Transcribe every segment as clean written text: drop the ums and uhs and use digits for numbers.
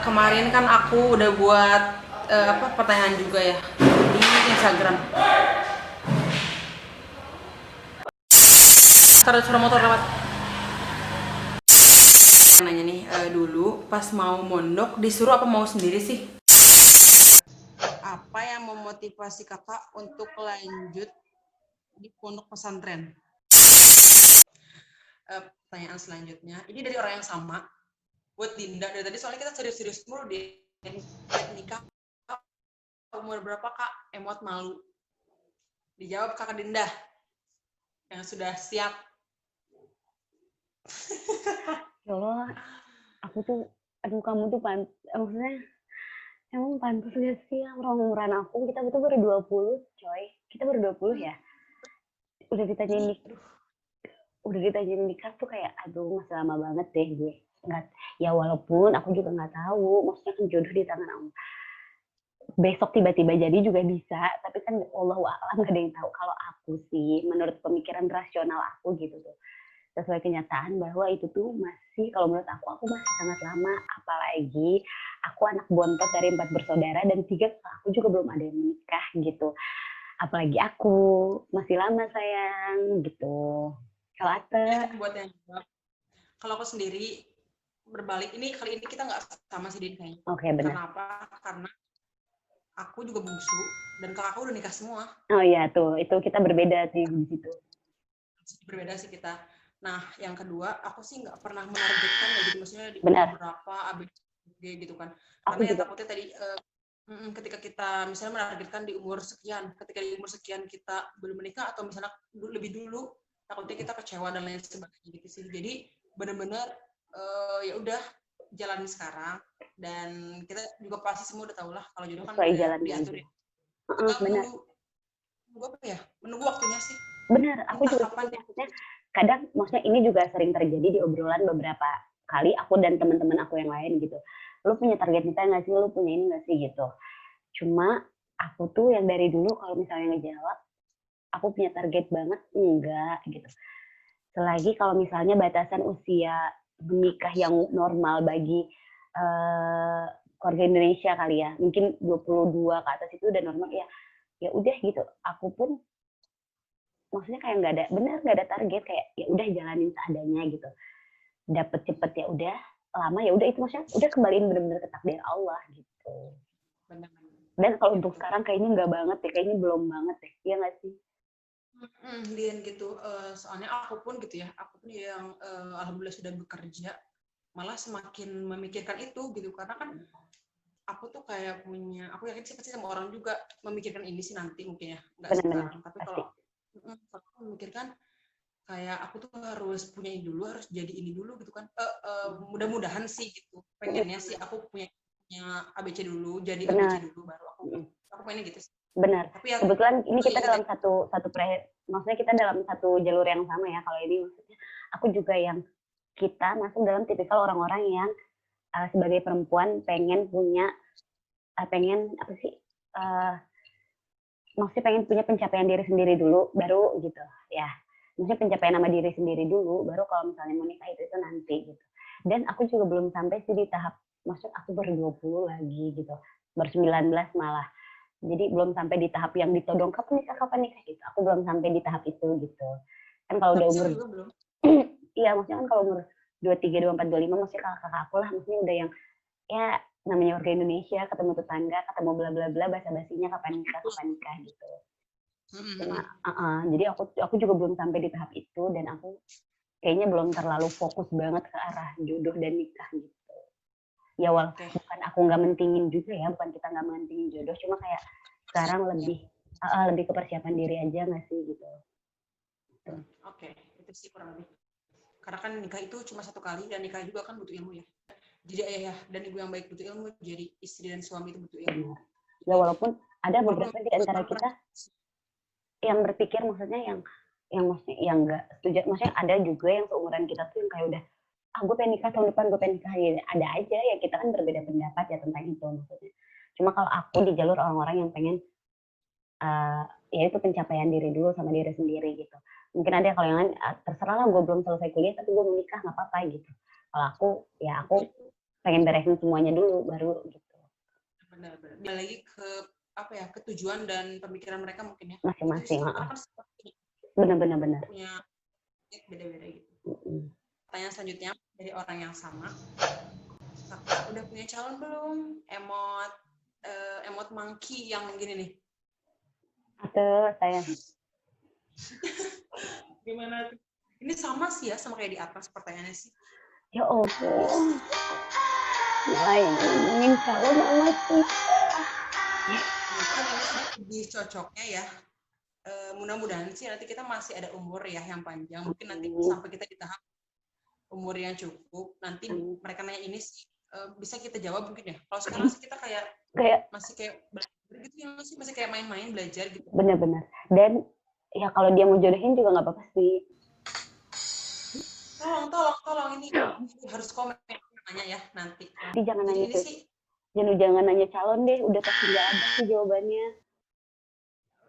Kemarin kan aku udah buat pertanyaan juga ya di Instagram. Ada suara motor lewat. Nanya nih, dulu pas mau mondok disuruh apa mau sendiri sih? Apa yang memotivasi kakak untuk lanjut di pondok pesantren? Pertanyaan selanjutnya, ini dari orang yang sama, buat Dinda. Dari tadi soalnya kita serius-serius mulu di nikah. Umur berapa kak? Emot malu. Dijawab kakak Dinda yang sudah siap. Ya Allah, aku tuh, aduh kamu tuh maksudnya emang pantas gak sih yang umuran aku? Kita tuh baru 20, coy. Kita baru 20 ya. Udah ditanyain nikah tuh kayak, aduh masih lama banget deh gue. Nggak, ya walaupun aku juga nggak tahu, maksudnya kan jodoh di tangan Allah. Besok tiba-tiba jadi juga bisa, tapi kan Allahu a'lam gak ada yang tahu. Kalau aku sih, menurut pemikiran rasional aku gitu tuh, sesuai kenyataan bahwa itu tuh masih, kalau menurut aku masih sangat lama. Apalagi aku anak bontot dari 4 bersaudara dan 3 aku juga belum ada yang menikah gitu. Apalagi aku masih lama sayang gitu. Kalau Ate? Buat yang jawab, kalau aku sendiri berbalik, ini kali ini kita nggak sama sih Din kayaknya. Oke, benar. Kenapa? Karena aku juga bungsu dan kakakku udah nikah semua. Oh iya tuh, itu kita berbeda sih di situ. Berbeda sih kita. Nah, yang kedua, aku sih nggak pernah menargetkan ya, gitu maksudnya di Benar. umur berapa, ABG gitu kan. Aku Karena ya juga. takutnya tadi ketika kita misalnya menargetkan di umur sekian, ketika di umur sekian kita belum menikah atau misalnya lebih dulu, takutnya kita kecewa dan lain sebagainya gitu sih. Jadi benar-benar ya udah jalanin sekarang, dan kita juga pasti semua udah tahu lah kalau jodoh kan Sesuai udah jalannya aja. diaturin. Tinggal Benar. menunggu apa ya? Menunggu waktunya sih. Benar, aku Entah juga kapan gitu. Maksudnya ini juga sering terjadi di obrolan beberapa kali aku dan teman-teman aku yang lain gitu. Lu punya target nikah nggak sih? Lu punya ini nggak sih gitu. Cuma aku tuh yang dari dulu kalau misalnya ngejawab, aku punya target banget enggak gitu. Selagi kalau misalnya batasan usia menikah yang normal bagi keluarga Indonesia kali ya, mungkin 22 ke atas itu udah normal ya. Ya udah gitu. Aku pun maksudnya kayak nggak ada target, kayak ya udah jalanin seadanya gitu, dapet cepet ya udah, lama ya udah, itu maksudnya udah kembaliin bener-bener ke takdir Allah gitu. Dan kalau untuk sekarang kayaknya nggak banget deh, kayaknya belum banget deh, iya nggak sih? Din gitu, soalnya aku pun gitu ya, aku pun yang alhamdulillah sudah bekerja, malah semakin memikirkan itu gitu, karena kan aku tuh kayak punya, aku yakin sih pasti sama orang juga memikirkan ini sih nanti mungkin ya, nggak Benar-benar sekarang. Tapi pasti. kalau aku memikirkan kayak aku tuh harus punya ini dulu, harus jadi ini dulu gitu kan. Mudah-mudahan sih gitu, pengennya sih aku punya ABC dulu, jadi ABC Benar. dulu baru aku pengennya gitu sih. Benar. Tapi ya Kebetulan ini kita itu dalam maksudnya kita dalam satu jalur yang sama ya. Kalau ini maksudnya aku juga yang kita masuk dalam tipikal orang-orang yang sebagai perempuan pengen punya pengen apa sih? Maksudnya pengen punya pencapaian diri sendiri dulu, baru gitu ya. Maksudnya pencapaian nama diri sendiri dulu, baru kalau misalnya mau nikah itu nanti gitu. Dan aku juga belum sampai sih di tahap, maksud aku baru 20 lagi gitu, baru 19 malah. Jadi belum sampai di tahap yang ditodong kapan nikah gitu. Aku belum sampai di tahap itu gitu. Kan kalau udah umur iya, maksudnya kan kalau umur 23, 24, 25 maksudnya kakak aku lah, maksudnya udah yang ya namanya warga Indonesia, ketemu tetangga, ketemu bla bla bla, basa-basinya kapan nikah gitu. Cuma jadi aku juga belum sampai di tahap itu, dan aku kayaknya belum terlalu fokus banget ke arah jodoh dan nikah gitu. Ya bukan aku nggak mentingin juga ya, bukan kita nggak mentingin jodoh, cuma kayak sekarang lebih ke persiapan diri aja nggak sih gitu. Oke, itu sih kurang lebih. Karena kan nikah itu cuma satu kali, dan nikah juga kan butuh ilmu ya. Jadi ayah dan ibu yang baik butuh ilmu, jadi istri dan suami itu butuh ilmu. Ya walaupun ada beberapa di antara kita yang berpikir maksudnya yang maksudnya yang nggak setuju, maksudnya ada juga yang seumuran kita tuh yang kayak udah gue pengen nikah tahun depan, gue pengen nikah ya, ada aja ya, kita kan berbeda pendapat ya tentang itu maksudnya. Cuma kalau aku di jalur orang-orang yang pengen ya itu pencapaian diri dulu sama diri sendiri gitu. Mungkin ada kalau yang lain terserah lah, gue belum selesai kuliah tapi gue mau nikah nggak apa-apa gitu. Kalau aku pengen beresin semuanya dulu baru gitu. Benar-benar. Dia lagi ke apa ya, ketujuan dan pemikiran mereka mungkin ya. Itu Masing-masing. sih, orang kan Benar-benar. punya beda-beda gitu. Mm-mm. Pertanyaan selanjutnya dari orang yang sama. Kakak udah punya calon belum? Emot monkey yang gini nih. Atau saya Gimana tuh? Ini sama sih ya, sama kayak di atas pertanyaannya sih. ya ampun. Ingin calon amat sih. Mungkin ini sih lebih cocoknya ya. Mudah-mudahan sih nanti kita masih ada umur ya yang panjang. Mungkin nanti sampai kita di tahap umur yang cukup. Nanti mereka nanya ini sih bisa kita jawab mungkin ya. Kalau sekarang sih kita kayak masih kayak belajar gitu ya, masih kayak main-main belajar gitu. Benar-benar. Dan ya kalau dia mau jodohin juga nggak apa-apa sih. Tolong ini harus komen nanya ya nanti. Jadi jangan nanya ini sih. Jangan nanya calon deh, udah pasti nggak ada sih jawabannya.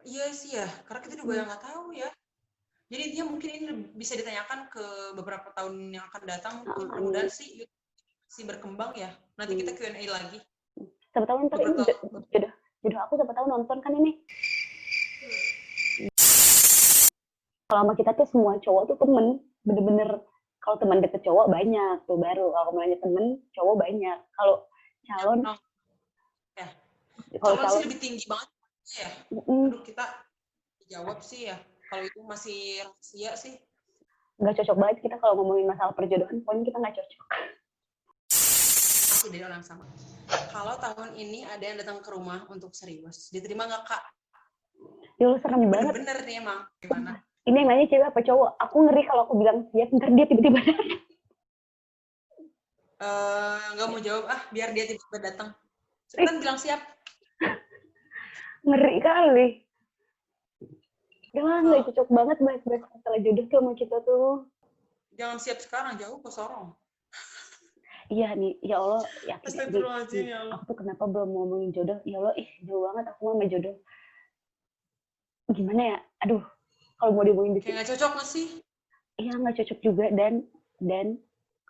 Iya sih ya, karena kita juga nggak tahu ya. Jadi dia mungkin ini bisa ditanyakan ke beberapa tahun yang akan datang. Mungkin mudah-mudahan sih masih berkembang ya. Nanti kita Q&A lagi. Siapa tahu ntar ini jodoh aku siapa tahu nonton kan ini. Kalau sama kita tuh semua cowok tuh temen, bener-bener kalau teman deket cowok banyak tuh baru. Kalau nanya temen cowok banyak. Kalau calon, ya. Kalau calon sih lebih tinggi banget ya. Aduh kita jawab sih ya. Kalau itu masih rahasia sih. Nggak cocok banget kita kalau ngomongin masalah perjodohan, pokoknya kita nggak cocok. Masih dari orang sama. Kalau tahun ini ada yang datang ke rumah untuk serius, diterima nggak Kak? Ya serem banget. Bener nih emang. Gimana? Ini yang nanya cewek apa cowok? Aku ngeri kalau aku bilang siap, ntar dia tiba-tiba datang. Nggak mau jawab biar dia tiba-tiba datang. Cepetan bilang siap. Ngeri kali. Udah nggak cocok banget bahas-bahas masalah jodoh tuh sama kita tuh. Jangan siap sekarang, jauh ke sorong. Iya nih, ya Allah, Astagfirullahaladzim, ya Allah. Aku tuh kenapa belum ngomongin jodoh? Ya Allah, jauh banget aku sama jodoh. Gimana ya? Aduh, kalau mau diomongin di sini. Kayak nggak cocok nggak sih? Iya, nggak cocok juga dan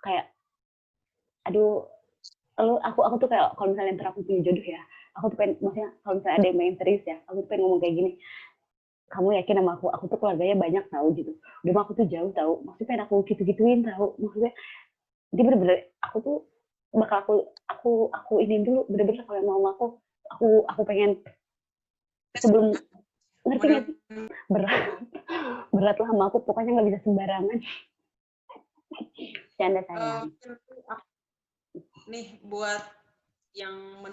kayak, aduh, aku tuh kayak kalau misalnya ntar aku punya jodoh ya, aku tuh pengen, maksudnya kalau misalnya ada yang main serius ya, aku tuh pengen ngomong kayak gini. Kamu yakin sama aku tuh keluarganya banyak tahu gitu. Udah aku tuh jauh tahu, maksudnya pengen aku gitu-gituin tahu, maksudnya dia bener-bener aku tuh bakal aku ini dulu bener-bener kalau mau aku pengen sebelum ngerti nggak sih berat lah sama aku pokoknya nggak bisa sembarangan. Canda sayang. Nih buat yang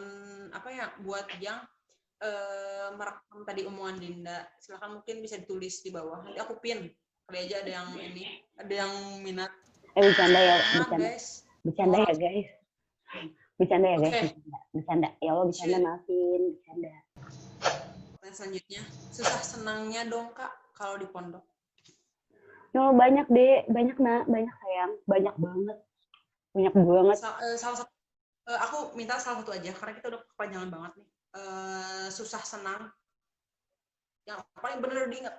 buat yang merekam tadi omongan Dinda, silakan mungkin bisa ditulis di bawah. Nanti aku pin. Kali aja ada yang ada yang minat. Bercanda ya, guys. Bercanda ya guys. Bercanda ya guys. Bercanda. Ya Allah bercanda, maafin, bercanda. Selanjutnya, susah senangnya dong Kak kalau di pondok. No, banyak deh, banyak sayang, banyak banget. Salah satu, aku minta salah satu aja karena kita udah kepanjangan banget nih. Susah senang yang paling bener diingat,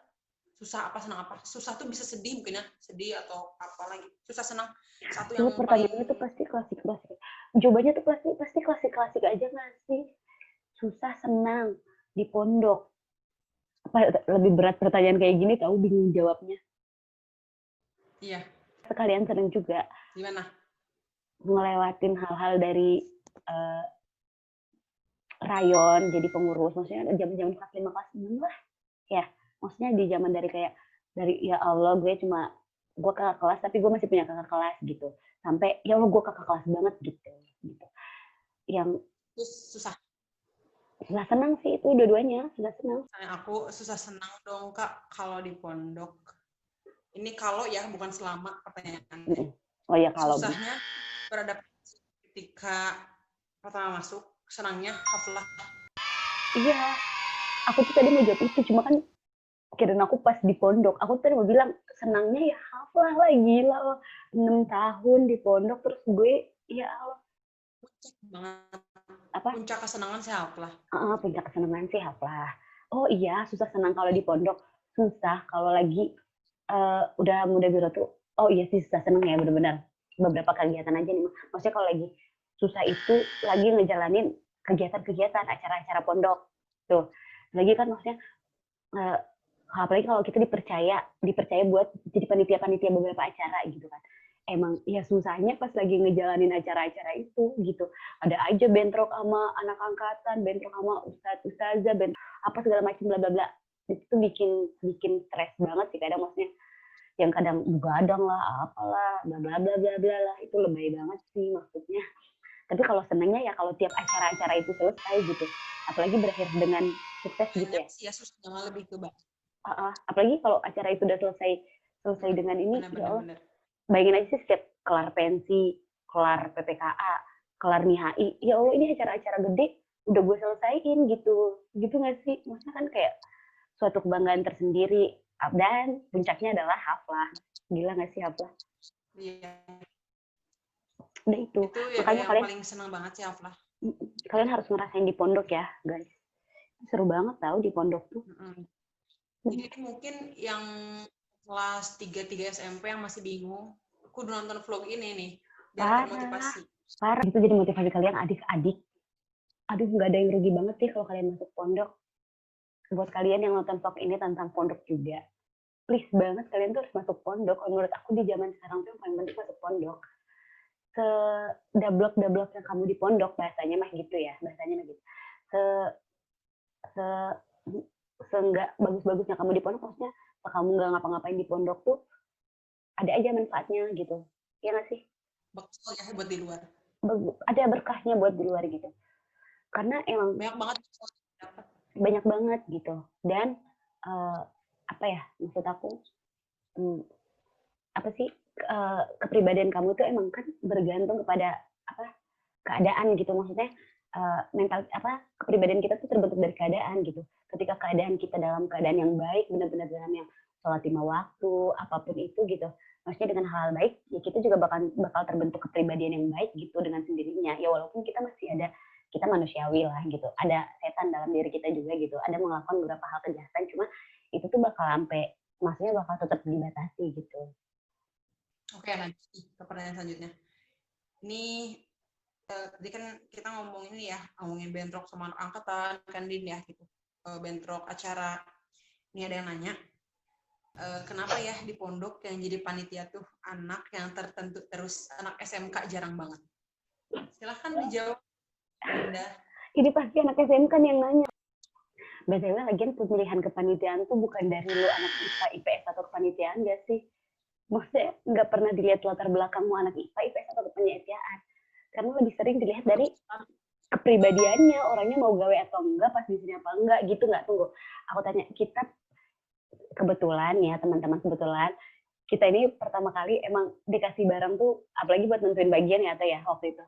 susah apa senang apa. Susah tuh bisa sedih mungkin ya, sedih atau apa lagi. Susah senang satu yang pertanyaannya tuh pasti klasik jawabannya tuh pasti klasik aja nggak sih? Susah senang di pondok. Apa lebih berat pertanyaan kayak gini tahu bingung jawabnya. Iya, sekalian sering juga gimana ngelewatin hal-hal dari rayon jadi pengurus, maksudnya zaman kelas 5 kelas 6 lah ya, maksudnya di zaman dari ya Allah gue kakak kelas tapi gue masih punya kakak kelas gitu, sampai ya Allah gue kakak kelas banget gitu yang susah senang sih itu dua-duanya susah senang. Aku susah senang dong Kak kalau di pondok ini, kalau ya bukan selama pertanyaannya. Oh ya kalau susahnya beradaptasi ketika pertama masuk, senangnya haflah. Iya, aku tuh tadi mau jawab itu, cuma kan kirain aku pas di pondok, aku tadi mau bilang senangnya ya haflah lah, gila loh 6 tahun di pondok terus gue ya Allah. Puncak banget. Apa? Puncak kesenangan sih haflah. Puncak kesenangan sih haflah. Oh iya, susah senang kalau di pondok. Susah kalau lagi udah muda biro tuh. Oh iya sih susah senang ya, benar-benar. Beberapa kegiatan aja nih. Maksudnya kalau lagi susah itu lagi ngejalanin kegiatan-kegiatan, acara-acara pondok. Tuh, lagi kan maksudnya, apalagi kalau kita dipercaya buat jadi panitia-panitia beberapa acara gitu kan. Emang ya susahnya pas lagi ngejalanin acara-acara itu gitu. Ada aja bentrok sama anak angkatan, bentrok sama ustazah, apa segala macam bla bla bla. Itu bikin stres banget sih kadang, maksudnya yang kadang begadang lah, apalah, bla bla bla bla bla lah, itu lebay banget sih maksudnya. Tapi kalau senangnya ya kalau tiap acara-acara itu selesai gitu, apalagi berakhir dengan sukses gitu banyak ya. sih ya susahnya lebih ke Apalagi kalau acara itu udah selesai dengan ini, ya Allah, benar-benar. bayangin aja sih setiap kelar pensi, kelar PPKA, kelar NIHI, ya Allah ini acara-acara gede udah gue selesaiin gitu nggak sih? Maksudnya kan kayak suatu kebanggaan tersendiri, dan puncaknya adalah haflah. Gila nggak sih haflah? Iya. Udah itu. Itu ya Makanya yang paling senang banget sih Aflah. kalian harus ngerasain di pondok ya, guys. Seru banget tau di pondok tuh. Jadi mungkin yang kelas 3 SMP yang masih bingung, aku udah nonton vlog ini nih, biar termotivasi. Parah. Itu jadi motivasi kalian adik-adik. Aduh, nggak ada yang rugi banget sih kalau kalian masuk pondok. Buat kalian yang nonton vlog ini tentang pondok juga, please banget kalian tuh harus masuk pondok. Menurut aku di zaman sekarang tuh yang paling penting masuk pondok. Sedablek-dablek yang kamu di pondok, bahasanya mah gitu ya, bahasanya mah gitu. Seenggak bagus-bagusnya kamu di pondok, maksudnya kamu nggak ngapa-ngapain di pondok tuh ada aja manfaatnya gitu, ya nggak sih? Bagus ya buat di luar. Ada berkahnya buat di luar gitu, karena emang banyak banget gitu. Dan apa ya, maksud aku, apa sih, kepribadian kamu tuh emang kan bergantung kepada apa, keadaan gitu, maksudnya mental apa, kepribadian kita tuh terbentuk dari keadaan gitu. Ketika keadaan kita dalam keadaan yang baik, benar-benar dalam yang sholat 5 waktu, apapun itu gitu, maksudnya dengan hal baik, ya kita juga bakal terbentuk kepribadian yang baik gitu dengan sendirinya. Ya walaupun kita masih ada, kita manusiawi lah gitu, ada setan dalam diri kita juga gitu, ada melakukan beberapa hal kejahatan, cuma itu tuh bakal sampai, maksudnya bakal tetap dibatasi gitu. Oke, lanjut ke pertanyaan selanjutnya. Ini tadi kan kita ngomongin ini ya, ngomongin bentrok sama anak angkatan kan Din ya gitu, bentrok acara. Ini ada yang nanya, kenapa ya di pondok yang jadi panitia tuh anak yang tertentu terus, anak SMK jarang banget? Silahkan dijawab, Dinda. Ini pasti anak SMK yang nanya. BTW lagian pemilihan kepanitiaan tuh bukan dari lu anak IPA, IPS atau kepanitiaan gak sih? Maksudnya nggak pernah dilihat latar belakangmu anak IPA, IPS atau kepanitiaan. Karena lebih sering dilihat dari kepribadiannya, orangnya mau gawe atau enggak, pas di sini apa enggak gitu. Nggak, tunggu. Aku tanya, kita kebetulan ya teman-teman, kebetulan kita ini pertama kali emang dikasih barang tuh, apalagi buat nentuin bagian ya, ya waktu itu.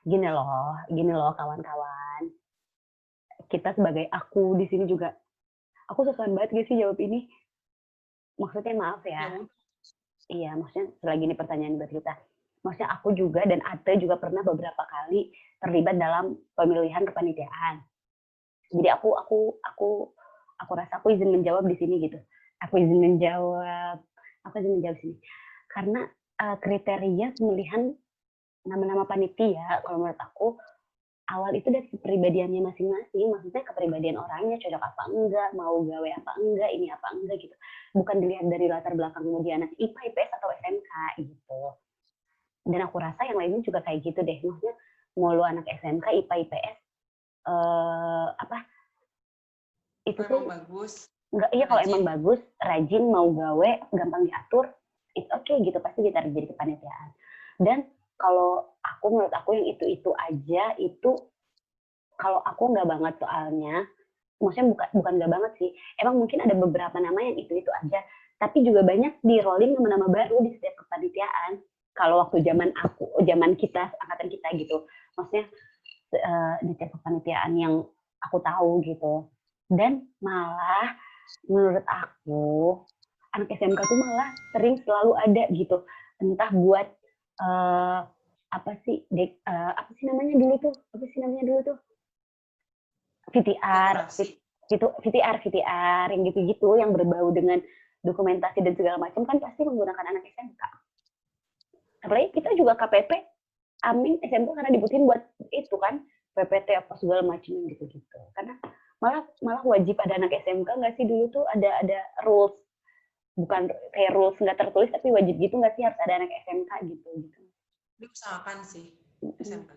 Gini loh kawan-kawan. Kita sebagai aku di sini juga, aku sosokan banget gak sih jawab ini? Maksudnya maaf ya. Iya, maksudnya selagi ini pertanyaan buat kita. Maksudnya aku juga dan Ate juga pernah beberapa kali terlibat dalam pemilihan kepanitiaan. Jadi aku rasa aku izin menjawab di sini gitu. Aku izin menjawab sini. Karena kriteria pemilihan nama-nama panitia kalau menurut aku awal itu dari kepribadiannya masing-masing, maksudnya kepribadian orangnya cocok apa enggak, mau gawe apa enggak, ini apa enggak gitu. Bukan dilihat dari latar belakang kemudian anak IPA, IPS atau SMK gitu. Dan aku rasa yang lainnya juga kayak gitu deh, maksudnya mau lu anak SMK, IPA, IPS, itu tuh bagus. Enggak, iya kalau emang bagus, rajin, mau gawe, gampang diatur, it's okay gitu, pasti ditarik jadi kepanitiaan. Dan kalau menurut aku yang itu aja, itu kalau aku nggak banget soalnya, maksudnya bukan nggak banget sih, emang mungkin ada beberapa nama yang itu aja, tapi juga banyak di rolling nama-nama baru di setiap kepanitiaan. Kalau waktu zaman kita, angkatan kita gitu, maksudnya di setiap kepanitiaan yang aku tahu gitu. Dan malah menurut aku anak SMK tuh malah selalu ada gitu, entah buat apa sih namanya dulu tuh VTR yang gitu-gitu, yang berbau dengan dokumentasi dan segala macam, kan pasti menggunakan anak SMK. Apalagi kita juga KPP Amin SMK karena dibutuhin buat itu kan PPT apa segala macam gitu-gitu. Karena malah wajib ada anak SMK nggak sih dulu tuh ada rules, bukan kayak rules nggak tertulis tapi wajib gitu nggak sih harus ada anak SMK gitu. Diusahakan sih SMK.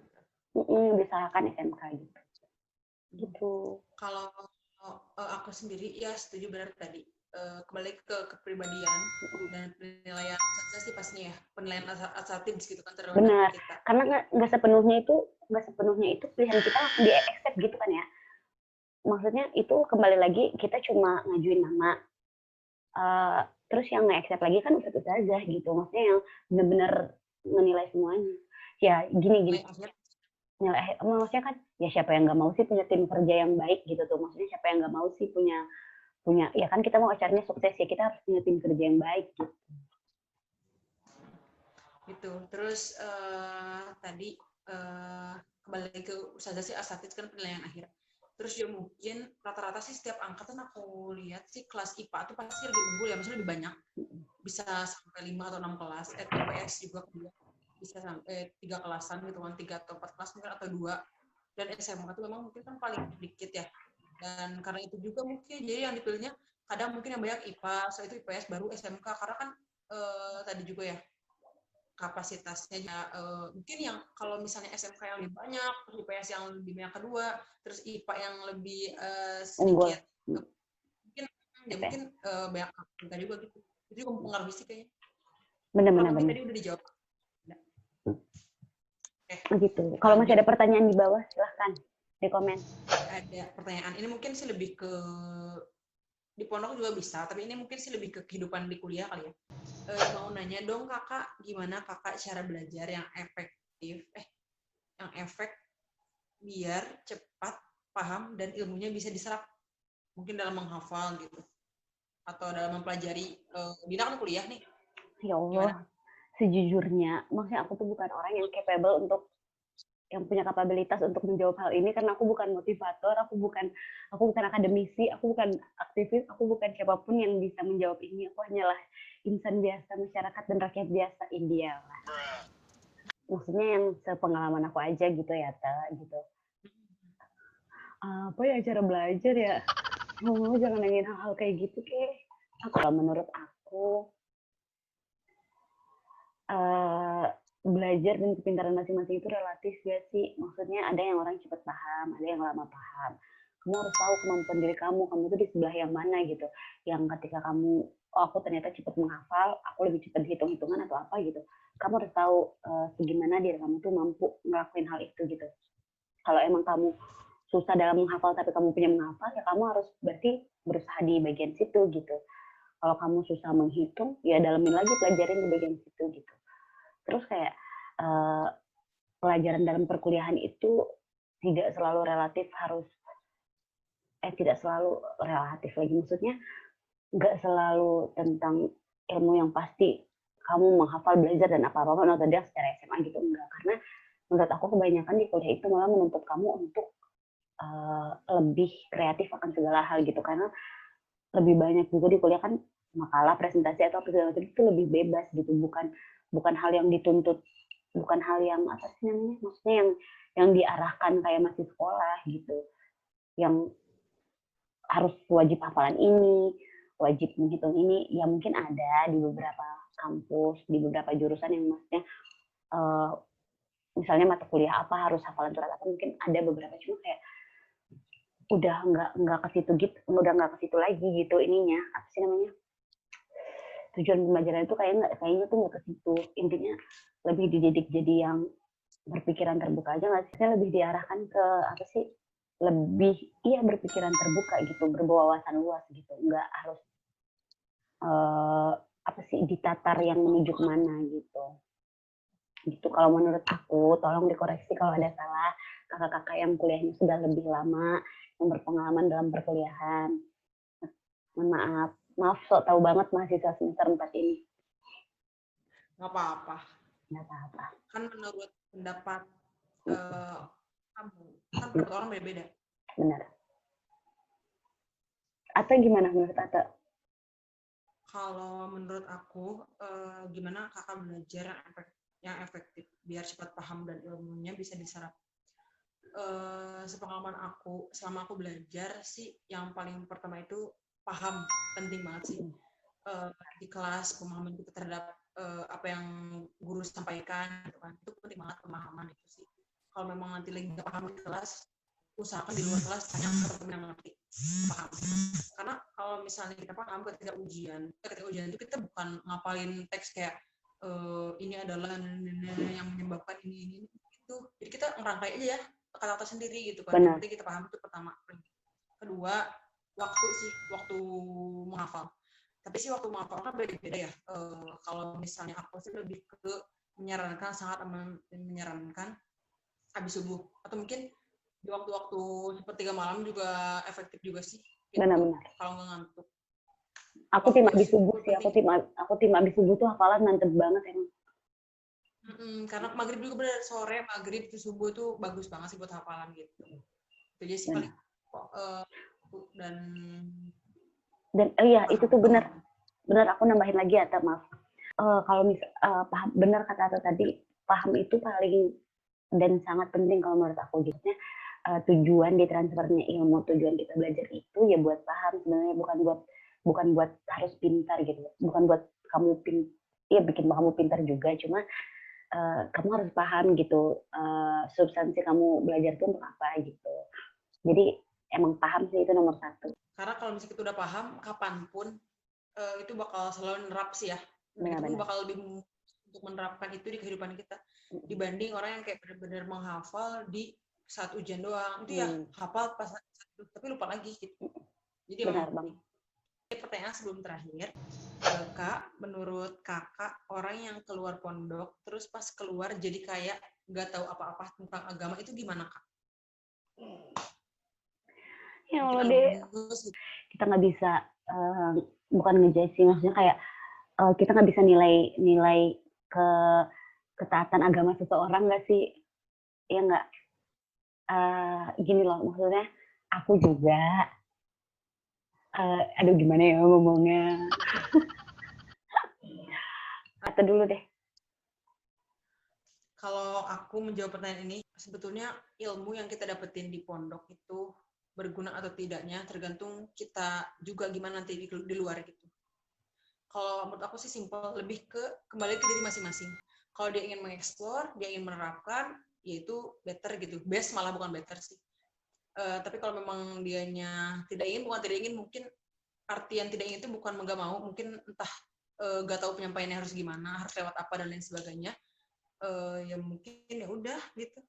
Diusahakan SMK gitu. Gitu. Kalau aku sendiri ya setuju benar tadi. Kembali ke kepribadian dan penilaian saja sih pastinya ya, penilaian asatibs gitu kan terhadap Benar, kita. karena nggak sepenuhnya itu pilihan kita langsung di accept gitu kan ya. Maksudnya itu kembali lagi kita cuma ngajuin nama, terus yang nge-accept lagi kan ustazah gitu, maksudnya yang benar-benar menilai semuanya. Ya gini, nilai maksudnya kan ya siapa yang nggak mau sih punya tim kerja yang baik gitu tuh, maksudnya siapa yang nggak mau sih punya ya kan kita mau acaranya sukses ya kita harus punya tim kerja yang baik gitu. Gitu. Terus tadi kembali ke ustazah sih asatidz kan penilaian akhir. Terus ya mungkin rata-rata sih setiap angkatan aku lihat sih kelas IPA tuh pasti lebih unggul ya, maksudnya lebih banyak. Bisa sampai 5 atau 6 kelas. IPS juga bisa sampai 3 kelasan gitu kan, 3 atau 4 kelas mungkin atau 2. Dan SMA itu memang mungkin kan paling dikit ya. Dan karena itu juga mungkin jadi yang dipilihnya kadang mungkin yang banyak IPA, setelah itu IPS baru SMK karena kan tadi juga ya kapasitasnya ya, mungkin yang kalau misalnya SMK yang lebih banyak, terus IPS yang lebih banyak kedua, terus IPA yang lebih sedikit mungkin banyak kita juga gitu. Itu juga mempengaruhi sih kayaknya. Benar. Tadi udah dijawab. Gitu. Kalau masih ada pertanyaan di bawah silahkan di komen. Ada pertanyaan. Ini mungkin sih lebih ke di pondok juga bisa, tapi ini mungkin sih lebih ke kehidupan di kuliah kali ya. Mau nanya dong kakak, gimana kakak cara belajar yang efektif, yang efek biar cepat paham dan ilmunya bisa diserap, mungkin dalam menghafal gitu, atau dalam mempelajari. Dina kan kuliah nih. Ya Allah, sejujurnya, maksudnya aku tuh bukan orang yang capable untuk yang punya kapabilitas untuk menjawab hal ini karena aku bukan motivator, aku bukan akademisi, aku bukan aktivis, aku bukan siapapun yang bisa menjawab ini. Aku hanyalah insan biasa, masyarakat dan rakyat biasa India lah. Maksudnya yang sepengalaman aku aja gitu ya, gitu. Apa ya cara belajar ya? Oh, jangan nanyain hal-hal kayak gitu, Kek. Kalau menurut aku, belajar dan kepintaran masing-masing itu relatif ya sih. Maksudnya ada yang orang cepat paham, ada yang lama paham. Kamu harus tahu kemampuan diri kamu tuh di sebelah yang mana gitu. Yang ketika kamu, aku ternyata cepat menghafal, aku lebih cepat hitung-hitungan atau apa gitu. Kamu harus tahu segimana diri kamu tuh mampu ngelakuin hal itu gitu. Kalau emang kamu susah dalam menghafal tapi kamu punya menghafal, ya kamu harus berarti berusaha di bagian situ gitu. Kalau kamu susah menghitung, ya dalamin lagi pelajarin di bagian situ gitu. Terus kayak pelajaran dalam perkuliahan itu tidak selalu relatif harus tidak selalu relatif lagi, maksudnya nggak selalu tentang ilmu yang pasti kamu menghafal belajar dan apa-apa otodidak secara SMA gitu, enggak. Karena menurut aku kebanyakan di kuliah itu malah menuntut kamu untuk lebih kreatif akan segala hal gitu, karena lebih banyak juga di kuliah kan makalah, presentasi atau segala macam itu lebih bebas gitu, bukan hal yang dituntut, bukan hal yang apa sih namanya, maksudnya yang diarahkan kayak masih sekolah gitu, yang harus wajib hafalan ini, wajib menghitung ini. Ya mungkin ada di beberapa kampus, di beberapa jurusan yang maksudnya misalnya mata kuliah apa harus hafalan surat apa, mungkin ada beberapa, cuma kayak udah nggak ke situ gitu, udah nggak ke situ lagi gitu ininya, apa sih namanya, tujuan pembelajaran itu kayaknya tuh nggak ke situ. Intinya lebih dididik jadi yang berpikiran terbuka aja nggak sih, lebih diarahkan ke apa sih, lebih berpikiran terbuka gitu, berwawasan luas gitu, nggak harus apa sih ditatar yang menuju kemana gitu. Kalau menurut aku, tolong dikoreksi kalau ada salah kakak-kakak yang kuliahnya sudah lebih lama, yang berpengalaman dalam perkuliahan. Mohon maaf sok tahu banget mahasiswa semester 4 ini. Nggak apa-apa. Kan menurut pendapat kamu, kan pendapat orang beda-beda. Benar. Atau gimana menurut Ata? Kalau menurut aku, gimana kakak belajar yang efektif? yang efektif biar cepat paham dan ilmunya bisa diserap. Sepengalaman aku selama aku belajar sih, yang paling pertama itu paham, penting banget sih. Di kelas pemahaman kita terhadap apa yang guru sampaikan gitu kan, itu penting banget pemahaman itu sih. Kalau memang nanti lagi nggak paham di kelas, usahakan di luar kelas tanya ke teman yang ngerti, paham. Karena kalau misalnya kita paham ketika ujian itu kita bukan ngapalin teks kayak ini adalah yang menyebabkan ini itu. Jadi kita ngerangkai aja ya kata-kata sendiri gitu kan. Yang penting kita paham itu pertama. Kedua, waktu menghafal. Tapi sih waktu menghafal kan beda-beda ya. Kalau misalnya aku sih lebih ke sangat menyarankan habis subuh, atau mungkin di waktu-waktu sepertiga malam juga efektif juga sih. Gitu. Benar-benar. Kalau nggak ngantuk. Aku tim habis subuh sih. Aku tim habis subuh tuh hafalan mantep banget emang. Karena maghrib juga benar, sore, maghrib, itu subuh tuh bagus banget sih buat hafalan gitu. Itu aja sih paling dan iya itu tuh benar aku nambahin lagi ya, maaf. Kalau paham, benar kata Ata tadi, paham itu paling dan sangat penting kalau menurut aku gitu. Tujuan ditransfernya ilmu, tujuan kita belajar itu ya buat paham sebenarnya, bukan buat harus pintar gitu, bukan buat kamu bikin kamu pintar juga, cuma kamu harus paham gitu substansi kamu belajar itu untuk apa gitu. Jadi emang paham sih itu nomor satu. Karena kalau misalnya kita udah paham, kapanpun itu bakal selalu nerap sih ya. Itu bakal lebih untuk menerapkan itu di kehidupan kita dibanding orang yang kayak benar-benar menghafal di saat ujian doang. Itu ya hafal pas tapi lupa lagi gitu. Jadi benar bang. Pertanyaan sebelum terakhir, Kak, menurut kakak orang yang keluar pondok terus pas keluar jadi kayak nggak tahu apa-apa tentang agama itu gimana Kak? Ya Allah deh, kita nggak bisa bukan ngejudge sih, maksudnya kayak kita nggak bisa nilai ketaatan agama seseorang nggak sih, ya nggak. Gini loh, maksudnya aku juga aduh gimana ya ngomongnya. Kata dulu deh. Kalau aku menjawab pertanyaan ini, sebetulnya ilmu yang kita dapetin di pondok itu berguna atau tidaknya tergantung kita juga gimana nanti di luar gitu. Kalau menurut aku sih simpel, lebih kembali ke diri masing-masing. Kalau dia ingin mengeksplor, dia ingin menerapkan, yaitu better gitu. Best malah bukan better sih. Tapi kalau memang dianya tidak ingin, mungkin artian tidak ingin itu bukan nggak mau, mungkin entah nggak tahu penyampaiannya harus gimana, harus lewat apa dan lain sebagainya. Ya mungkin ya udah gitu.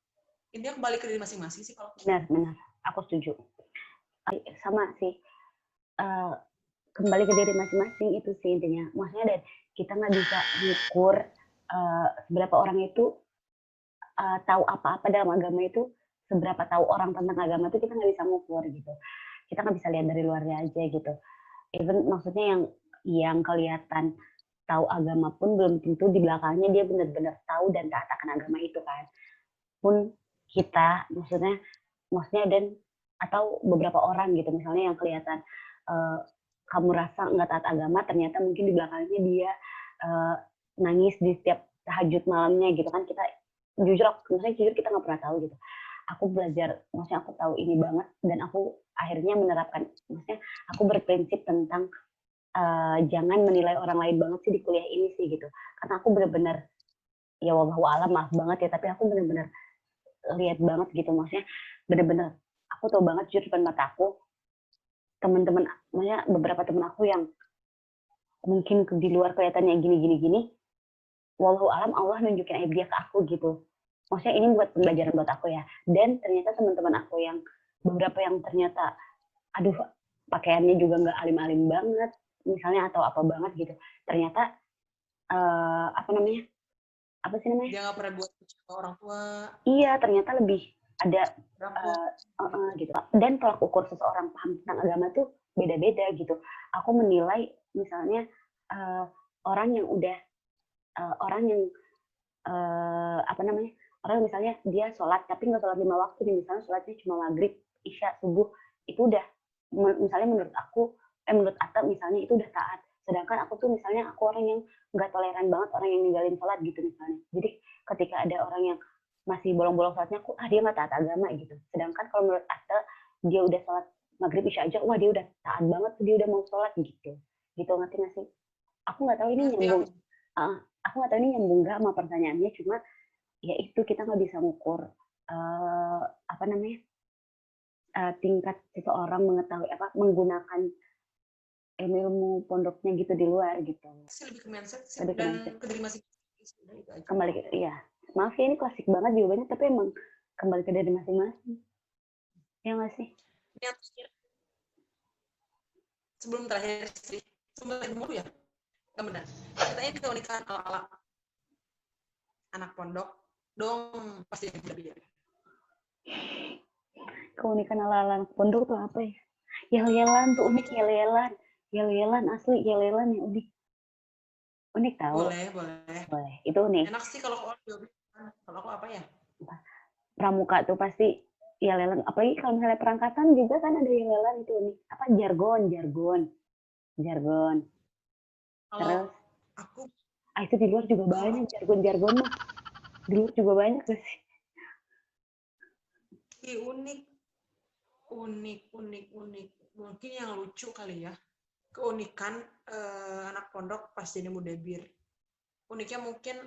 Intinya kembali ke diri masing-masing sih kalau. Benar, aku setuju. Sama sih. Kembali ke diri masing-masing itu sih intinya. Maksudnya dan kita nggak bisa ngukur seberapa orang itu tahu apa-apa dalam agama itu, seberapa tahu orang tentang agama itu kita nggak bisa ngukur gitu. Kita nggak bisa lihat dari luarnya aja gitu. Even maksudnya yang kelihatan tahu agama pun belum tentu di belakangnya dia benar-benar tahu dan taat akan agama itu kan. Pun kita maksudnya dan atau beberapa orang gitu misalnya yang kelihatan kamu rasa nggak taat agama, ternyata mungkin di belakangnya dia nangis di setiap tahajud malamnya gitu kan. Kita jujur kita nggak pernah tahu gitu. Aku belajar, maksudnya aku tahu ini banget dan aku akhirnya menerapkan, maksudnya aku berprinsip tentang jangan menilai orang lain banget sih di kuliah ini sih gitu. Karena aku benar-benar ya wallahu alam, maaf banget ya, tapi aku benar-benar lihat banget gitu, maksudnya benar-benar aku tahu banget jujur depan mata aku teman-teman, maksudnya beberapa teman aku yang mungkin di luar kelihatannya gini, wallahu alam Allah nunjukin aib dia ke aku gitu. Maksudnya ini buat pembelajaran buat aku ya. Dan ternyata teman-teman aku yang beberapa yang ternyata aduh pakaiannya juga nggak alim-alim banget misalnya atau apa banget gitu, ternyata apa sih namanya, dia nggak pernah buat orang tua. Iya, ternyata lebih ada gitu. Dan tolak ukur seseorang paham tentang agama tuh beda-beda gitu. Aku menilai misalnya orang yang udah orang yang orang misalnya dia sholat tapi nggak sholat 5 waktu, misalnya sholatnya cuma maghrib, isya, subuh, itu udah misalnya menurut aku menurut Atta misalnya itu udah taat. Sedangkan aku tuh misalnya aku orang yang nggak toleran banget orang yang ninggalin sholat gitu misalnya. Jadi ketika ada orang yang masih bolong-bolong sholatnya, aku dia nggak taat agama gitu. Sedangkan kalau menurut Ate, dia udah sholat maghrib isya aja, wah dia udah taat banget, dia udah mau sholat gitu. Gitu ngerti nggak sih? Aku nggak tahu ini Ngerti aku. nyambung, aku nggak tahu ini nyambung nggak sama pertanyaannya, cuma ya itu kita nggak bisa ngukur apa namanya tingkat seseorang mengetahui apa menggunakan ilmu pondoknya gitu di luar gitu. Sih lebih ke mindset sih, Lebih ke dan mindset. ke diri masing-masing. Sudah itu aja. Kembali ke, iya. Maaf ya ini klasik banget jawabannya, tapi emang kembali ke diri masing-masing. Ya nggak sih? Ini yang terakhir. Sebelum terakhir sih, sebelum dulu ya, nggak benar. Katanya ini keunikan ala-ala anak pondok, dong pasti yang lebih ya. Keunikan ala-ala anak pondok tuh apa ya? Yel-yelan tuh unik, yel-yelan. Yel-yelan asli, yel-yelan yang unik. Unik tahu? Boleh, boleh. Boleh. Itu unik. Enak sih kalau aku jawabin. Kalau aku apa ya? Pramuka tuh pasti yel-yelan. Apalagi kalau misalnya perangkatan juga kan ada yel-yelan itu unik. Apa jargon, jargon. Jargon. Kalau Terus aku itu di luar juga banyak jargon-jargon mah. Di luar juga banyak gak sih? unik. Mungkin yang lucu kali ya. Keunikan anak pondok pas jadi mudabir. Uniknya mungkin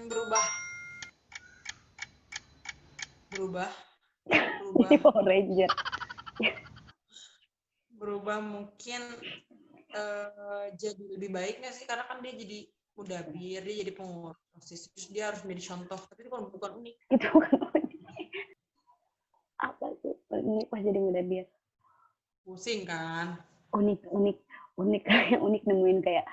berubah Jadi Power Ranger. Berubah mungkin jadi lebih baik nggak sih, karena kan dia jadi mudabir, dia jadi pengurus, terus dia harus menjadi contoh, tapi itu bukan unik. Itu bukan unik. Apa sih unik pas jadi mudabir? Pusing kan? Unik kayak unik nemuin kayak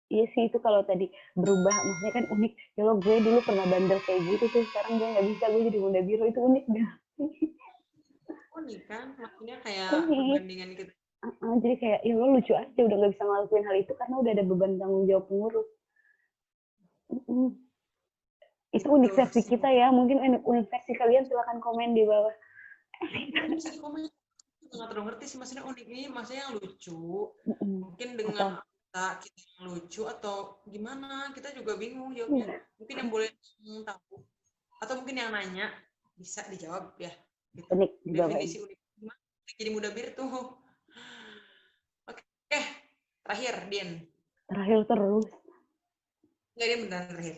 iya sih itu kalau tadi berubah maksudnya kan unik. Ya lo gue dulu pernah bandel kayak gitu tuh sekarang gue nggak bisa gue jadi mudabir itu unik dah. Unik kan? Maksudnya kayak Unik. perbandingan kita. Jadi kayak ya lo lucu aja udah nggak bisa ngelakuin hal itu karena udah ada beban tanggung jawab pengurus. Itu unik versi kita ya. Mungkin unik versi kalian silakan komen di bawah. Bisa di komen. Nggak terlalu ngerti sih, maksudnya unik ini maksudnya yang lucu. Mungkin dengan kita yang lucu atau gimana, kita juga bingung jawabnya. Mungkin yang boleh tahu atau mungkin yang nanya bisa dijawab ya. Gitu. Unik dijawab. Definisi unik gimana jadi mudabir tuh. Oke, terakhir Din. Terakhir terus. Nggak, Din beneran terakhir.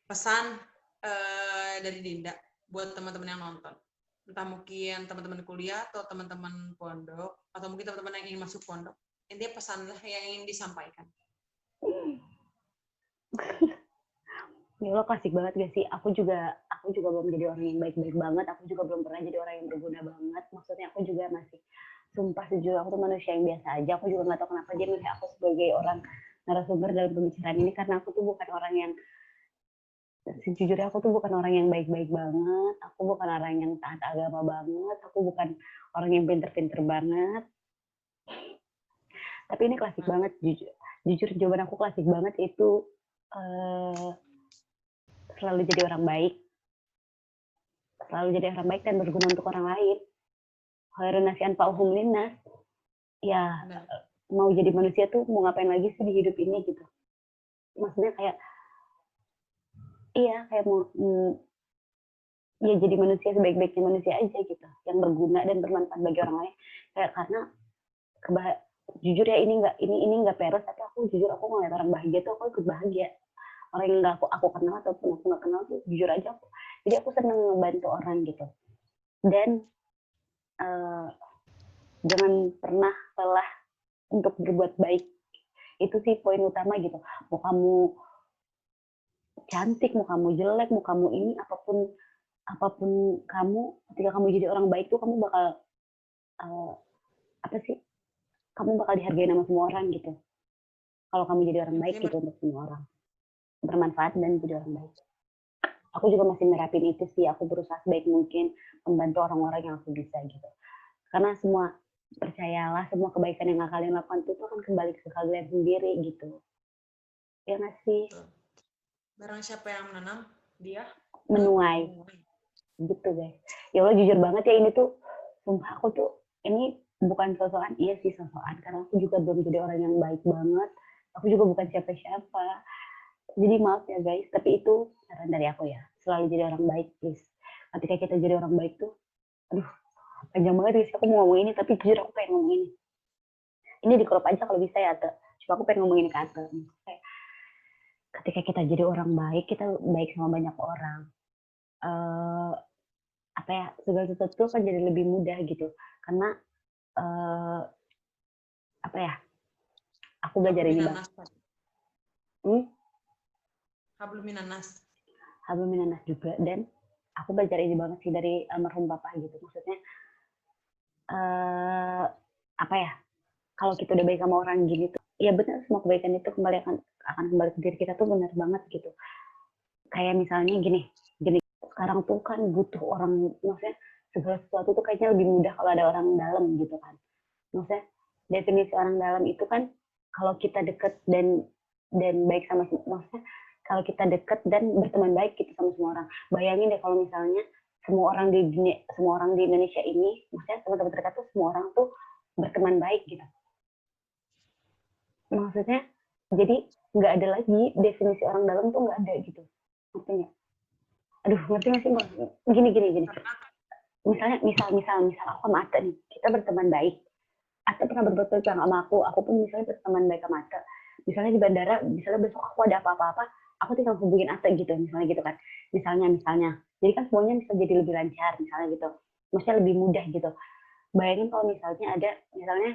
Pesan dari Dinda buat teman-teman yang nonton. Entah mungkin teman-teman kuliah atau teman-teman pondok atau mungkin teman-teman yang ingin masuk pondok. Intinya pesanlah yang ingin disampaikan. Ya Allah klasik banget gak sih? Aku juga belum jadi orang yang baik-baik banget. Aku juga belum pernah jadi orang yang berguna banget. Maksudnya aku juga masih sumpah sejujurnya aku tuh manusia yang biasa aja. Aku juga nggak tahu kenapa dia milih aku sebagai orang narasumber dalam pembicaraan ini karena aku tuh bukan orang yang sejujurnya aku tuh bukan orang yang baik-baik banget. Aku bukan orang yang taat agama banget. Aku bukan orang yang pinter-pinter banget. Tapi ini klasik banget. Jujur jawaban aku klasik banget itu selalu jadi orang baik. Selalu jadi orang baik dan berguna untuk orang lain. Khairun nasi anfa'uhum linnas. Ya, mau jadi manusia tuh mau ngapain lagi sih di hidup ini gitu. Maksudnya kayak iya kayak mau ya jadi manusia sebaik-baiknya manusia aja gitu, yang berguna dan bermanfaat bagi orang lain. Kayak karena jujur ya ini nggak peres, tapi aku jujur aku ngeliat orang bahagia tuh aku ikut bahagia. Orang yang nggak aku kenal ataupun aku nggak kenal tuh jujur aja aku. Jadi aku seneng ngebantu orang gitu. Dan jangan pernah lelah untuk berbuat baik. Itu sih poin utama gitu. Mau kamu cantik, mau kamu jelek, mau kamu ini apapun kamu, ketika kamu jadi orang baik tuh kamu bakal kamu bakal dihargai sama semua orang gitu. Kalau kamu jadi orang baik gitu untuk semua orang, bermanfaat dan jadi orang baik. Aku juga masih nerapin itu sih. Aku berusaha sebaik mungkin membantu orang-orang yang aku bisa gitu. Karena percayalah semua kebaikan yang kalian lakukan itu akan kembali ke kalian sendiri gitu. Ya nggak sih? Barang siapa yang menanam, dia menuai. Gitu guys. Ya Allah jujur banget ya ini tuh, sumpah aku tuh ini bukan sosokan, iya sih sosokan, karena aku juga belum jadi orang yang baik banget, aku juga bukan siapa-siapa. Jadi maaf ya guys, tapi itu saran dari aku ya, selalu jadi orang baik please. Ketika kita jadi orang baik tuh, aduh panjang banget guys, aku mau ngomong ini, tapi jujur aku pengen ngomong ini. Ini di crop aja kalau bisa ya, Ate. Cuma aku pengen ngomongin ke Ate. Ketika kita jadi orang baik, kita baik sama banyak orang. Apa ya, segala sesuatu kan jadi lebih mudah gitu. Karena apa ya, aku belajar ini Habluminanas. Habluminanas. Habluminanas juga, dan aku belajar ini banget sih dari almarhum papa gitu. Maksudnya apa ya, kalau kita udah baik sama orang gini tuh, ya benar, semua kebaikan itu akan kembali ke diri kita tuh, benar banget gitu. Kayak misalnya gini, sekarang tuh kan butuh orang, maksudnya segala sesuatu tuh kayaknya lebih mudah kalau ada orang dalam gitu kan. Maksudnya definisi orang dalam itu kan kalau kita deket dan baik sama, maksudnya kalau kita deket dan berteman baik gitu sama semua orang. Bayangin deh kalau misalnya semua orang di Indonesia ini, maksudnya teman-teman terdekat tuh semua orang tuh berteman baik gitu. Maksudnya jadi nggak ada lagi definisi orang dalam tuh, nggak ada gitu. Artinya, aduh ngerti nggak sih Mbak? Gini. Misalnya misal aku sama Ate nih, kita berteman baik. Ate pernah berbuat baik sama aku pun misalnya berteman baik sama Ate. Misalnya di bandara, misalnya besok aku ada apa-apa, aku tinggal hubungin Ate gitu, misalnya gitu kan. Misalnya. Jadi kan semuanya bisa jadi lebih lancar, misalnya gitu. Maksudnya lebih mudah gitu. Bayangin kalau misalnya ada, misalnya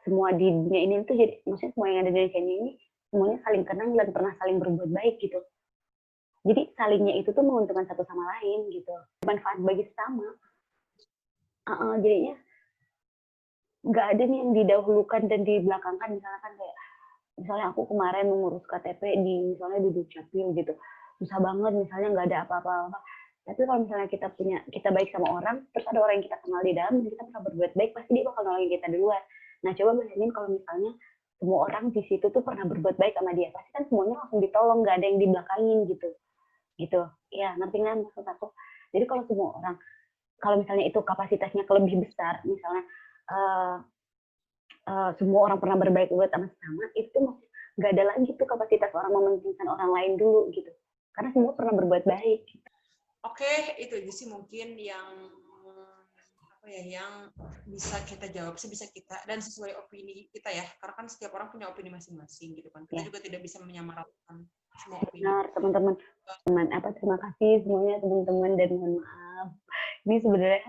semua di dunia ini tuh jadi, maksudnya semua yang ada di Indonesia ini semuanya saling kenal dan pernah saling berbuat baik gitu. Jadi salingnya itu tuh menguntungkan satu sama lain gitu, manfaat bagi sesama. Jadinya nggak ada nih yang didahulukan dan dibelakangkan. Misalnya aku kemarin mengurus KTP di misalnya di Dukcapil gitu, susah banget misalnya, nggak ada apa-apa. Tapi kalau misalnya kita baik sama orang, terus ada orang yang kita kenal di dalam, kita pernah berbuat baik, pasti dia bakal nolongin kita duluan. Nah coba bayangin kalau misalnya semua orang di situ tuh pernah berbuat baik sama dia, pasti kan semuanya langsung ditolong, nggak ada yang dibelakangin gitu ya, ngerti nggak maksud aku? Jadi kalau semua orang, kalau misalnya itu kapasitasnya lebih besar, misalnya semua orang pernah berbaik buat sama sesama, itu nggak ada lagi tuh kapasitas orang mementingkan orang lain dulu gitu, karena semua pernah berbuat baik. Oke, itu aja sih mungkin yang yang bisa kita jawab sebisa kita dan sesuai opini kita ya, karena kan setiap orang punya opini masing-masing gitu kan. Kita juga tidak bisa menyamaratakan semua opini. Benar, teman-teman. Terima kasih semuanya teman-teman, dan mohon maaf. Ini sebenarnya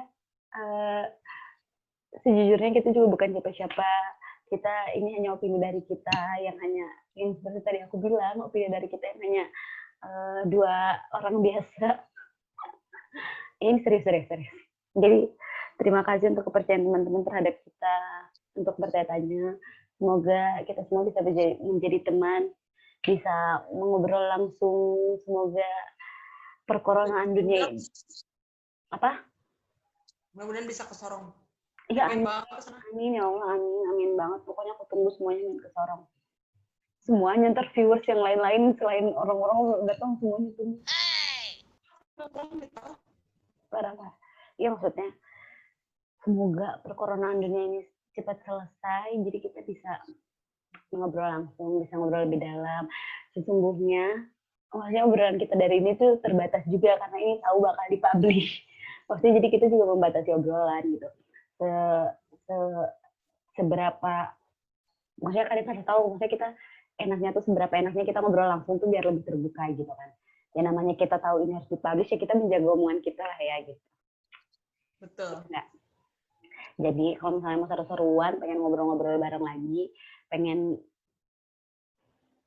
sejujurnya kita juga bukan siapa-siapa. Kita ini hanya opini dari kita yang seperti tadi aku bilang, opini dari kita yang hanya dua orang biasa. Ini serius. Jadi terima kasih untuk kepercayaan teman-teman terhadap kita untuk bertanya. Semoga kita semua bisa menjadi teman, bisa mengobrol langsung. Semoga perkoronaan dunia ini mudah-mudahan bisa ke Sorong. Iya, amin ya Allah, amin banget. Pokoknya aku tunggu semuanya ke Sorong. Semuanya, ntar viewers yang lain-lain selain orang-orang datang semuanya tunggu. Parah. Iya, maksudnya semoga perkoronaan dunia ini cepat selesai, jadi kita bisa ngobrol langsung, bisa ngobrol lebih dalam. Sesungguhnya, maksudnya obrolan kita dari ini tuh terbatas juga, karena ini tahu bakal dipublish. Maksudnya jadi kita juga membatasi obrolan gitu. Seberapa, maksudnya kalian harus tahu, maksudnya kita enaknya tuh seberapa enaknya kita ngobrol langsung tuh biar lebih terbuka gitu kan. Ya namanya kita tahu ini harus dipublish, ya kita menjaga omongan kita lah ya gitu. Betul. Nah, jadi kalau misalnya mau seru-seruan, pengen ngobrol-ngobrol bareng lagi, pengen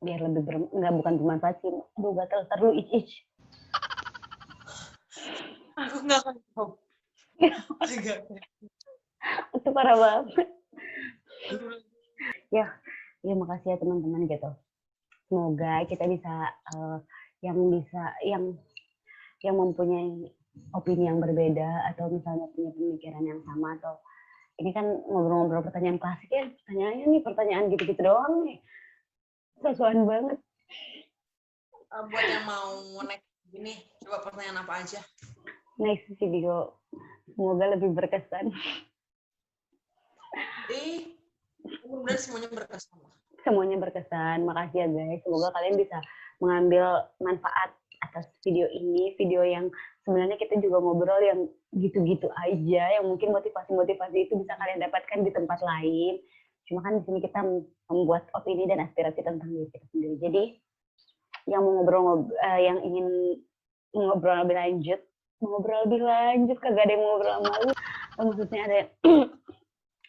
biar lebih bukan bermanfaat sih. Aduh, gatel terlalu ich. Aku nggak akan tahu. Itu parah banget. Ya makasih ya teman-teman gitu. Semoga kita bisa yang mempunyai opini yang berbeda, atau misalnya punya pemikiran yang sama, atau ini kan ngobrol-ngobrol pertanyaan klasik ya, pertanyaan gitu-gitu doang nih. Sesuai banget. Buat yang mau next ini, coba pertanyaan apa aja? Next video Semoga lebih berkesan. Jadi mudah-mudahan semuanya berkesan lah. Semuanya berkesan. Makasih ya guys. Semoga kalian bisa mengambil manfaat atas video ini. Video yang sebenarnya kita juga ngobrol yang gitu-gitu aja. Yang mungkin motivasi-motivasi itu bisa kalian dapatkan di tempat lain. Cuma kan di sini kita membuat opini dan aspirasi tentang diri kita sendiri. Jadi yang mau yang ingin ngobrol lebih lanjut, kagak ada yang ngobrol sama lu. Maksudnya ada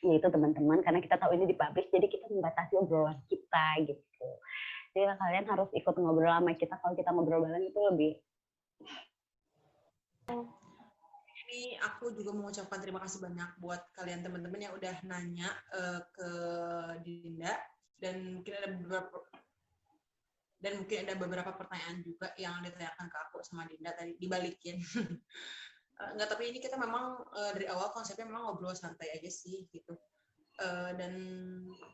yaitu teman-teman, karena kita tahu ini dipublish, jadi kita membatasi obrolan kita gitu. Jadi kalian harus ikut ngobrol sama kita. Kalau kita ngobrol bareng itu lebih. Ini aku juga mengucapkan terima kasih banyak buat kalian teman-teman yang udah nanya ke Dinda, dan mungkin ada beberapa pertanyaan juga yang ditanyakan ke aku sama Dinda tadi dibalikin. Enggak, tapi ini kita memang dari awal konsepnya memang ngobrol santai aja sih gitu. Dan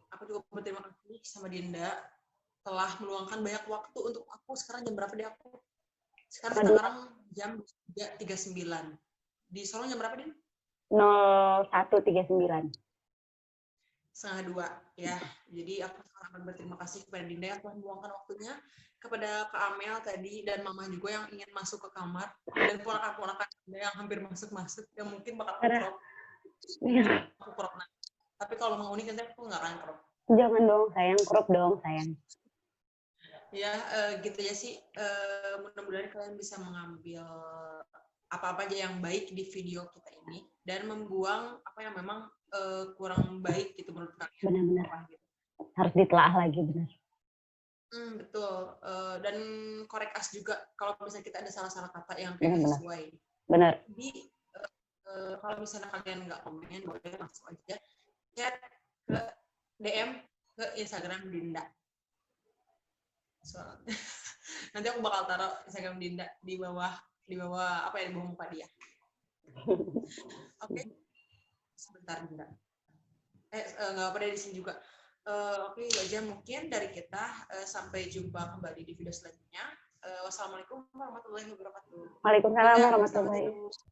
aku juga berterima kasih sama Dinda telah meluangkan banyak waktu untuk aku. Sekarang jam berapa deh aku? Sekarang jam 3.39. Di Solo jam berapa, Din? 01.39. 1:30 ya. Jadi aku sangat berterima kasih kepada Dinda yang telah meluangkan waktunya, kepada Kak Amel tadi dan Mama juga yang ingin masuk ke kamar, dan ponakan-ponakan Dinda yang hampir masuk yang mungkin bakal aku crop nanti. Tapi kalau mau unik nanti aku nggak akan crop. Jangan dong sayang, crop dong sayang. Ya gitu ya sih. Mudah-mudahan kalian bisa mengambil apa-apa aja yang baik di video kita ini dan membuang apa yang memang kurang baik gitu menurut kalian. Benar-benar. Gitu. Harus ditelaah lagi, benar. Betul. Dan korek us juga kalau misalnya kita ada salah-salah kata yang tidak sesuai. Benar. Jadi kalau misalnya kalian nggak komen, boleh langsung aja chat ke DM ke Instagram Dinda. Nanti aku bakal taruh Instagram Dinda di bawah apa ya, di bawah muka dia. Oke. Sebentar Dinda. Nggak apa-apa di sini juga. Oke, itu aja mungkin dari kita. Sampai jumpa kembali di video selanjutnya. Wassalamualaikum warahmatullahi wabarakatuh. Waalaikumsalam warahmatullahi wabarakatuh.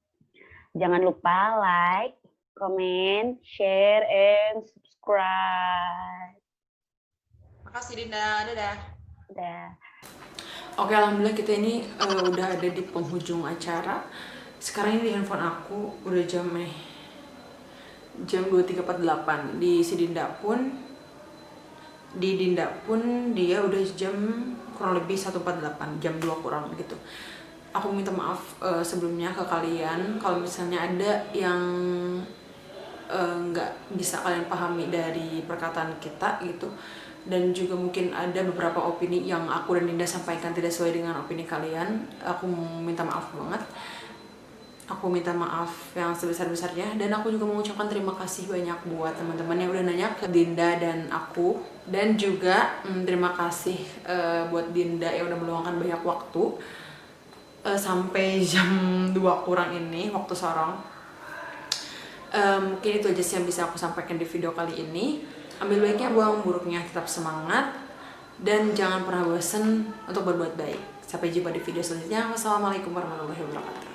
Jangan lupa like, comment, share, and subscribe. Makasih Dinda. Dadah. Dadah. Oke, alhamdulillah kita ini udah ada di penghujung acara. Sekarang ini di handphone aku udah jam 23.48. Di Dinda pun dia udah jam kurang lebih 1.48, jam 2 kurang gitu. Aku minta maaf sebelumnya ke kalian kalau misalnya ada yang nggak bisa kalian pahami dari perkataan kita gitu. Dan juga mungkin ada beberapa opini yang aku dan Dinda sampaikan tidak sesuai dengan opini kalian. Aku minta maaf banget. Aku minta maaf yang sebesar-besarnya. Dan aku juga mengucapkan terima kasih banyak buat teman-teman yang udah nanya ke Dinda dan aku. Dan juga terima kasih buat Dinda yang udah meluangkan banyak waktu sampai jam 2 kurang ini waktu Sorong. Mungkin itu aja sih yang bisa aku sampaikan di video kali ini. Ambil baiknya, buang buruknya, tetap semangat, dan jangan pernah bosan untuk berbuat baik. Sampai jumpa di video selanjutnya. Wassalamualaikum warahmatullahi wabarakatuh.